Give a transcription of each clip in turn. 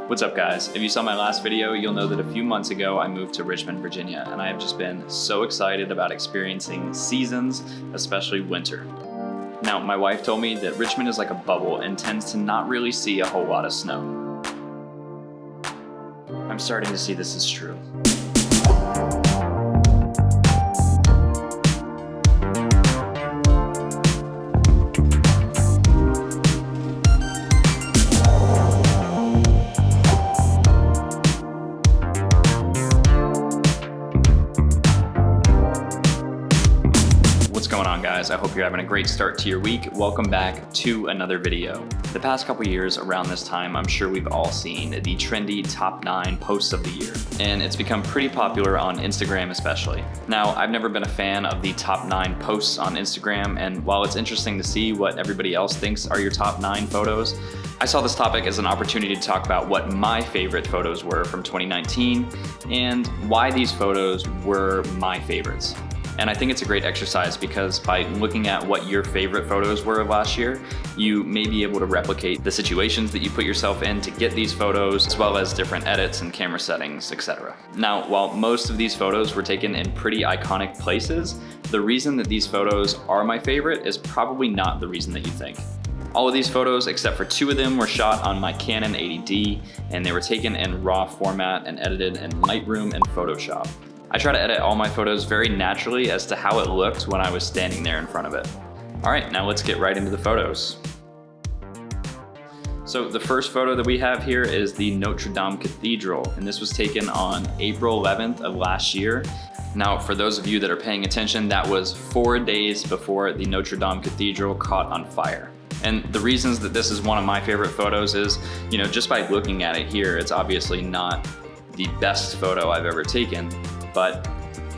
What's up guys? If you saw my last video, you'll know that a few months ago I moved to Richmond, Virginia, and I have just been so excited about experiencing seasons, especially winter. Now, my wife told me that Richmond is like a bubble and tends to not really see a whole lot of snow. I'm starting to see this is true. What's going on guys? I hope you're having a great start to your week. Welcome back to another video. The past couple years around this time, I'm sure we've all seen the trendy top 9 posts of the year, and it's become pretty popular on Instagram especially. Now, I've never been a fan of the top 9 posts on Instagram, and while it's interesting to see what everybody else thinks are your top 9 photos, I saw this topic as an opportunity to talk about what my favorite photos were from 2019 and why these photos were my favorites. And I think it's a great exercise because by looking at what your favorite photos were of last year, you may be able to replicate the situations that you put yourself in to get these photos, as well as different edits and camera settings, etc. Now, while most of these photos were taken in pretty iconic places, the reason that these photos are my favorite is probably not the reason that you think. All of these photos, except for 2 of them, were shot on my Canon 80D, and they were taken in RAW format and edited in Lightroom and Photoshop. I try to edit all my photos very naturally as to how it looked when I was standing there in front of it. All right, now let's get right into the photos. So the first photo that we have here is the Notre Dame Cathedral, and this was taken on April 11th of last year. Now, for those of you that are paying attention, that was 4 days before the Notre Dame Cathedral caught on fire. And the reasons that this is one of my favorite photos is, just by looking at it here, it's obviously not the best photo I've ever taken, but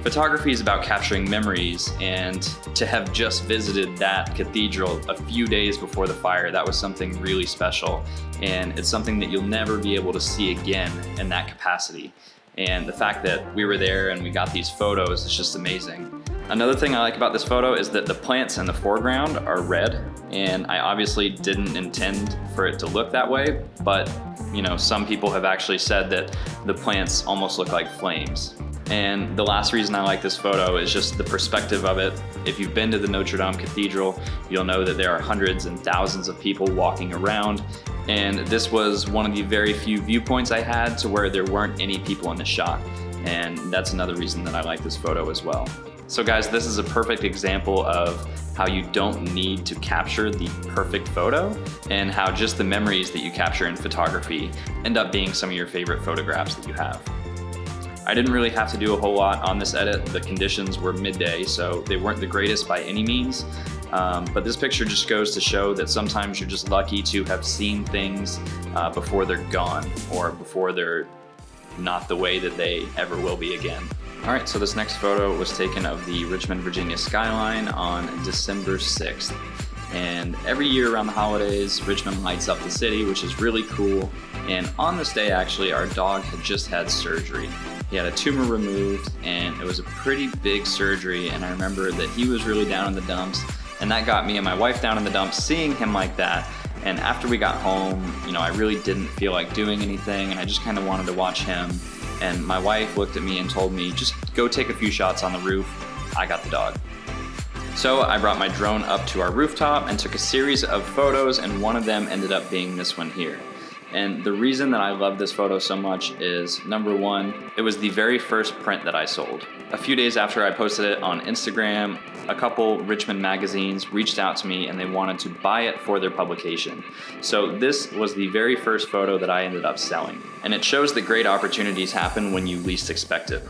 photography is about capturing memories, and to have just visited that cathedral a few days before the fire, that was something really special, and it's something that you'll never be able to see again in that capacity. And the fact that we were there and we got these photos is just amazing. Another thing I like about this photo is that the plants in the foreground are red, and I obviously didn't intend for it to look that way, but some people have actually said that the plants almost look like flames. And the last reason I like this photo is just the perspective of it. If you've been to the Notre Dame Cathedral, you'll know that there are hundreds and thousands of people walking around. And this was one of the very few viewpoints I had to where there weren't any people in the shot. And that's another reason that I like this photo as well. So guys, this is a perfect example of how you don't need to capture the perfect photo, and how just the memories that you capture in photography end up being some of your favorite photographs that you have. I didn't really have to do a whole lot on this edit. The conditions were midday, so they weren't the greatest by any means. But this picture just goes to show that sometimes you're just lucky to have seen things before they're gone, or before they're not the way that they ever will be again. All right, so this next photo was taken of the Richmond, Virginia skyline on December 6th. And every year around the holidays, Richmond lights up the city, which is really cool. And on this day, actually, our dog had just had surgery. He had a tumor removed, and it was a pretty big surgery, and I remember that he was really down in the dumps, and that got me and my wife down in the dumps seeing him like that. And after we got home, I really didn't feel like doing anything, and I just kind of wanted to watch him. And my wife looked at me and told me, just go take a few shots on the roof. I got the dog. So I brought my drone up to our rooftop and took a series of photos, and one of them ended up being this one here. And the reason that I love this photo so much is, number one, it was the very first print that I sold. A few days after I posted it on Instagram, a couple Richmond magazines reached out to me and they wanted to buy it for their publication. So this was the very first photo that I ended up selling. And it shows that great opportunities happen when you least expect it.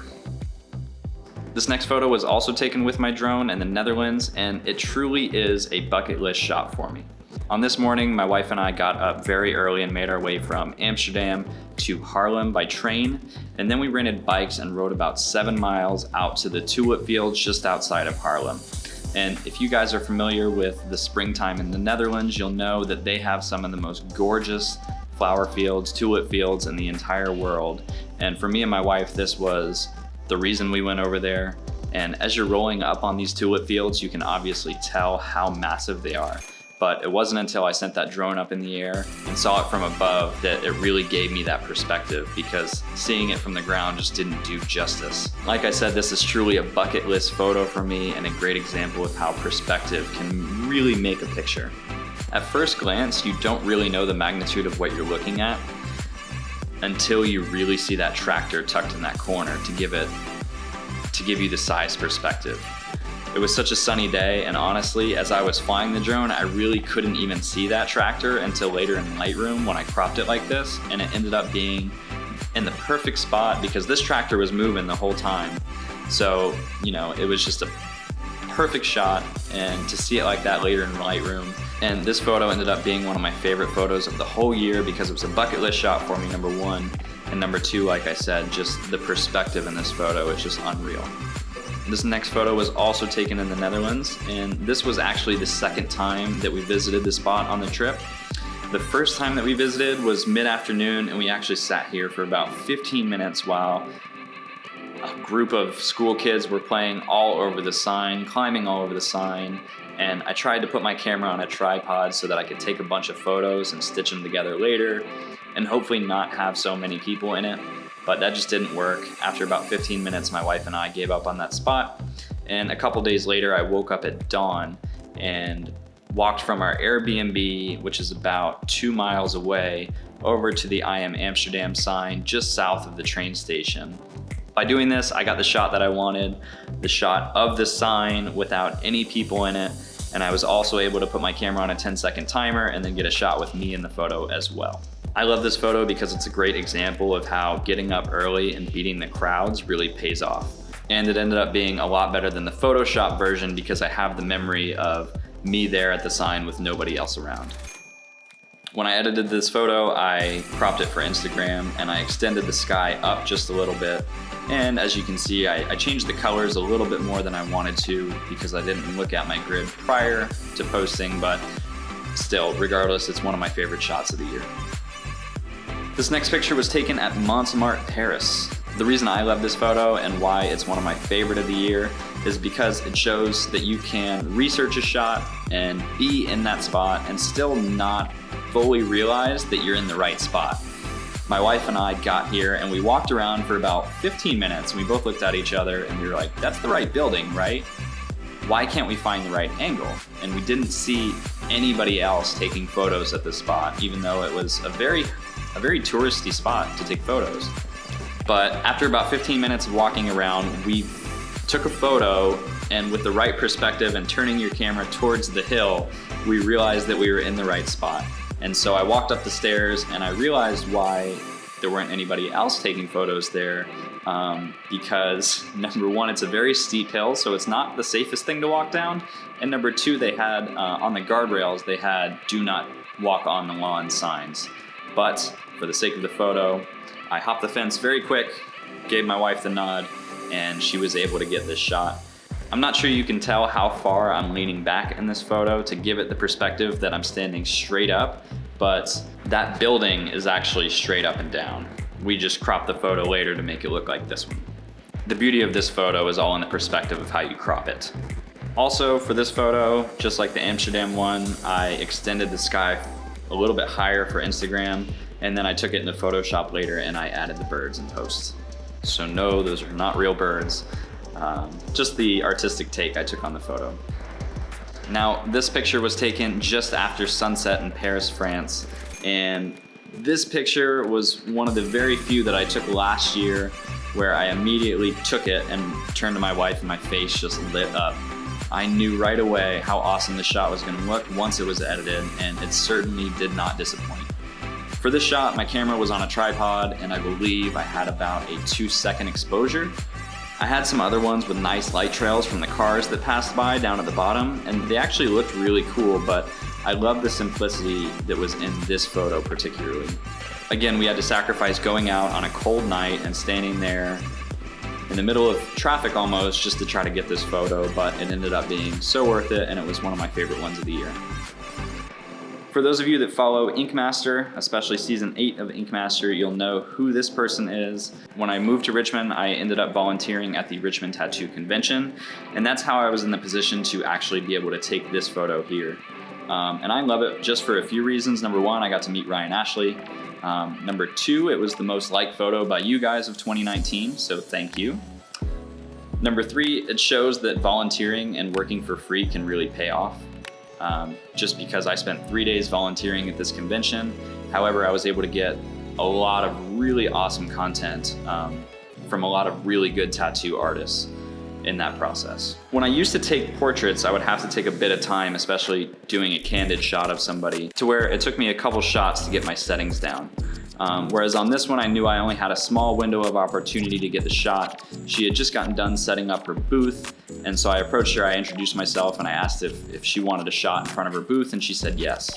This next photo was also taken with my drone in the Netherlands, and it truly is a bucket list shot for me. On this morning, my wife and I got up very early and made our way from Amsterdam to Haarlem by train, and then we rented bikes and rode about 7 miles out to the tulip fields just outside of Haarlem. And if you guys are familiar with the springtime in the Netherlands, you'll know that they have some of the most gorgeous flower fields, tulip fields in the entire world. And for me and my wife, this was the reason we went over there. And as you're rolling up on these tulip fields, you can obviously tell how massive they are. but it wasn't until I sent that drone up in the air and saw it from above that it really gave me that perspective, because seeing it from the ground just didn't do justice. Like I said, this is truly a bucket list photo for me and a great example of how perspective can really make a picture. At first glance, you don't really know the magnitude of what you're looking at until you really see that tractor tucked in that corner to give you the size perspective. It was such a sunny day, and honestly, as I was flying the drone, I really couldn't even see that tractor until later in Lightroom when I cropped it like this, and it ended up being in the perfect spot because this tractor was moving the whole time. So, you know, it was just a perfect shot, and to see it like that later in Lightroom. And this photo ended up being one of my favorite photos of the whole year because it was a bucket list shot for me, number one. And number two, like I said, just the perspective in this photo is just unreal. This next photo was also taken in the Netherlands, and this was actually the second time that we visited the spot on the trip. The first time that we visited was mid-afternoon, and we actually sat here for about 15 minutes while a group of school kids were playing all over the sign, climbing all over the sign, and I tried to put my camera on a tripod so that I could take a bunch of photos and stitch them together later, and hopefully not have so many people in it. But that just didn't work. After about 15 minutes, my wife and I gave up on that spot. And a couple days later, I woke up at dawn and walked from our Airbnb, which is about 2 miles away, over to the Amsterdam Sign just south of the train station. By doing this, I got the shot that I wanted, the shot of the sign without any people in it. And I was also able to put my camera on a 10-second timer and then get a shot with me in the photo as well. I love this photo because it's a great example of how getting up early and beating the crowds really pays off. And it ended up being a lot better than the Photoshop version because I have the memory of me there at the sign with nobody else around. When I edited this photo, I cropped it for Instagram and I extended the sky up just a little bit. And as you can see, I changed the colors a little bit more than I wanted to because I didn't look at my grid prior to posting, but still, regardless, it's one of my favorite shots of the year. This next picture was taken at Mont, Paris. The reason I love this photo and why it's one of my favorite of the year is because it shows that you can research a shot and be in that spot and still not fully realize that you're in the right spot. My wife and I got here and we walked around for about 15 minutes and we both looked at each other and we were like, that's the right building, right? Why can't we find the right angle? And we didn't see anybody else taking photos at this spot, even though it was a very touristy spot to take photos. But after about 15 minutes of walking around, we took a photo, and with the right perspective and turning your camera towards the hill, we realized that we were in the right spot. And so I walked up the stairs and I realized why there weren't anybody else taking photos there, because number one, it's a very steep hill, so it's not the safest thing to walk down. And number two, they had, on the guardrails, they had do not walk on the lawn signs. But for the sake of the photo, I hopped the fence very quick, gave my wife the nod, and she was able to get this shot. I'm not sure you can tell how far I'm leaning back in this photo to give it the perspective that I'm standing straight up, but that building is actually straight up and down. We just cropped the photo later to make it look like this one. The beauty of this photo is all in the perspective of how you crop it. Also, for this photo, just like the Amsterdam one, I extended the sky a little bit higher for Instagram, and then I took it into Photoshop later and I added the birds in post. So no, those are not real birds. Just the artistic take I took on the photo. Now, this picture was taken just after sunset in Paris, France, and this picture was one of the very few that I took last year where I immediately took it and turned to my wife and my face just lit up. I knew right away how awesome this shot was gonna look once it was edited, and it certainly did not disappoint. For this shot, my camera was on a tripod, and I believe I had about a 2-second exposure. I had some other ones with nice light trails from the cars that passed by down at the bottom, and they actually looked really cool, but I love the simplicity that was in this photo particularly. Again, we had to sacrifice going out on a cold night and standing there in the middle of traffic almost just to try to get this photo, but it ended up being so worth it, and it was one of my favorite ones of the year. For those of you that follow Ink Master, especially season 8 of Ink Master, you'll know who this person is. When I moved to Richmond, I ended up volunteering at the Richmond Tattoo Convention, and that's how I was in the position to actually be able to take this photo here. And I love it just for a few reasons. Number one, I got to meet Ryan Ashley. Number two, it was the most liked photo by you guys of 2019, so thank you. Number three, it shows that volunteering and working for free can really pay off. Just because I spent 3 days volunteering at this convention, however, I was able to get a lot of really awesome content from a lot of really good tattoo artists in that process. When I used to take portraits, I would have to take a bit of time, especially doing a candid shot of somebody, to where it took me a couple shots to get my settings down. Whereas on this one, I knew I only had a small window of opportunity to get the shot. She had just gotten done setting up her booth, and so I approached her, I introduced myself, and I asked if she wanted a shot in front of her booth, and she said yes.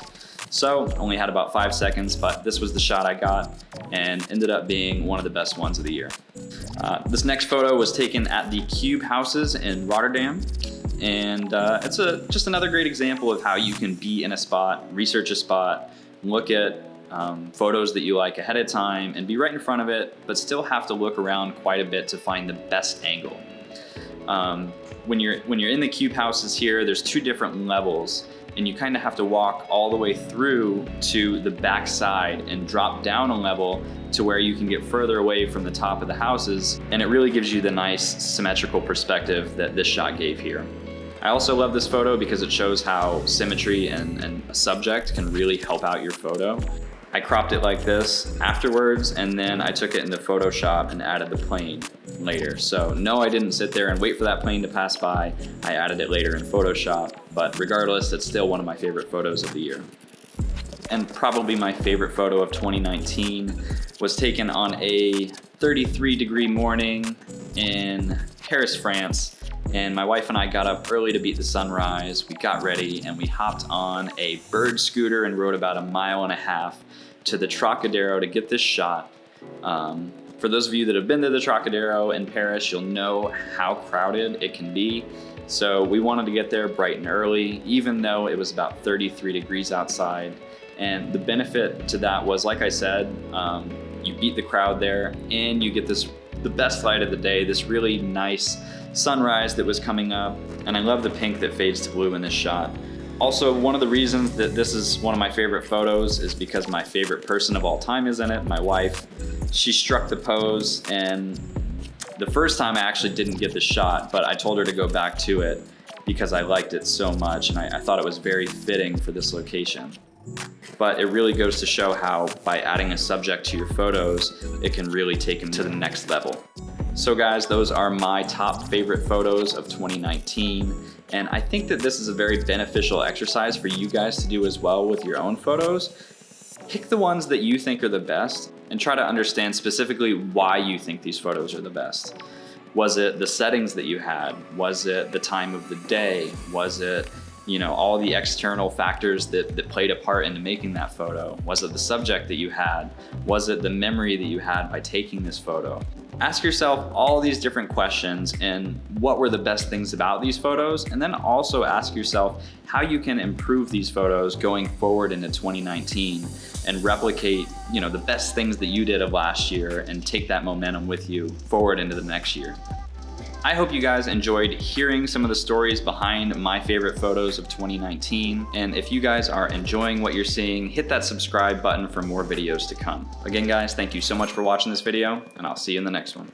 So only had about 5 seconds, but this was the shot I got and ended up being one of the best ones of the year. This next photo was taken at the Cube Houses in Rotterdam. And it's just another great example of how you can be in a spot, research a spot, look at photos that you like ahead of time and be right in front of it, but still have to look around quite a bit to find the best angle. When you're in the Cube Houses here, there's 2 different levels, and you kind of have to walk all the way through to the back side and drop down a level to where you can get further away from the top of the houses, and it really gives you the nice symmetrical perspective that this shot gave here. I also love this photo because it shows how symmetry and a subject can really help out your photo. I cropped it like this afterwards, and then I took it into Photoshop and added the plane later. So no, I didn't sit there and wait for that plane to pass by. I added it later in Photoshop, but regardless, it's still one of my favorite photos of the year. And probably my favorite photo of 2019 was taken on a 33-degree morning in Paris, France. And my wife and I got up early to beat the sunrise. We got ready and we hopped on a bird scooter and rode about 1.5 miles to the Trocadero to get this shot. For those of you that have been to the Trocadero in Paris, you'll know how crowded it can be. So we wanted to get there bright and early, even though it was about 33 degrees outside. And the benefit to that was, like I said, you beat the crowd there and you get the best light of the day, this really nice sunrise that was coming up. And I love the pink that fades to blue in this shot. Also, one of the reasons that this is one of my favorite photos is because my favorite person of all time is in it, my wife. She struck the pose, and the first time I actually didn't get the shot, but I told her to go back to it because I liked it so much and I thought it was very fitting for this location. But it really goes to show how by adding a subject to your photos, it can really take them to the next level. So guys, those are my top favorite photos of 2019. And I think that this is a very beneficial exercise for you guys to do as well with your own photos. Pick the ones that you think are the best and try to understand specifically why you think these photos are the best. Was it the settings that you had? Was it the time of the day? Was it, all the external factors that played a part into making that photo? Was it the subject that you had? Was it the memory that you had by taking this photo? Ask yourself all these different questions and what were the best things about these photos, and then also ask yourself how you can improve these photos going forward into 2019 and replicate, the best things that you did of last year and take that momentum with you forward into the next year. I hope you guys enjoyed hearing some of the stories behind my favorite photos of 2019. And if you guys are enjoying what you're seeing, hit that subscribe button for more videos to come. Again, guys, thank you so much for watching this video, and I'll see you in the next one.